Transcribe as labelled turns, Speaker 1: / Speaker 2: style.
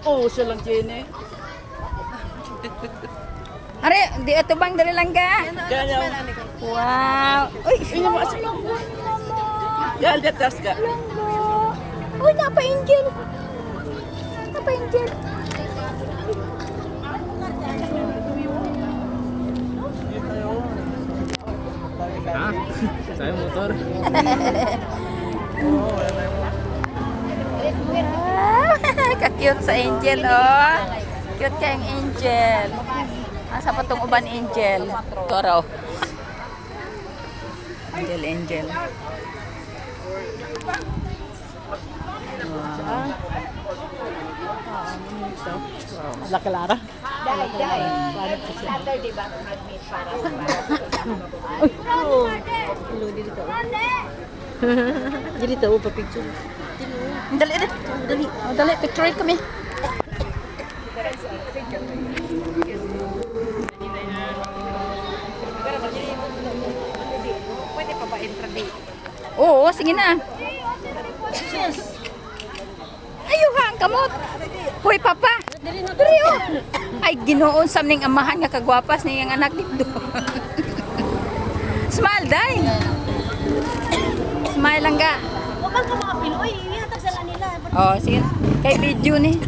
Speaker 1: Oo, siya lang Jenny.
Speaker 2: Are, di ito bang dali lang ga?
Speaker 1: Kaya
Speaker 2: Wow. Uy,
Speaker 1: ini masuk. Ya, di atas ka.
Speaker 2: uy, napa angel. Napa angel.
Speaker 1: Ah, saya motor.
Speaker 2: Ka-cute sa angel, oh. Cute kayong angel. Asa pa tong uban angel? Toro. Angel, angel.
Speaker 1: La Clara.
Speaker 3: Saturday ba mag-meet para sa
Speaker 1: Jadi tahu pa picture.
Speaker 2: Dali, dali. Dali, oh, dali. Picture kami.
Speaker 3: Pwede pa ba intraday?
Speaker 2: Oo, sige na. Ayaw ha, ang kamot. Hoy, papa. Dali, oh. Ay, ginoon sa ning amahan nga kagwapas niyang anak dito. Smile, day. Smile lang ga.
Speaker 3: Huwag kang mga Pinoy, ihatag sa nila.
Speaker 2: Oh, sige. Kay video ni.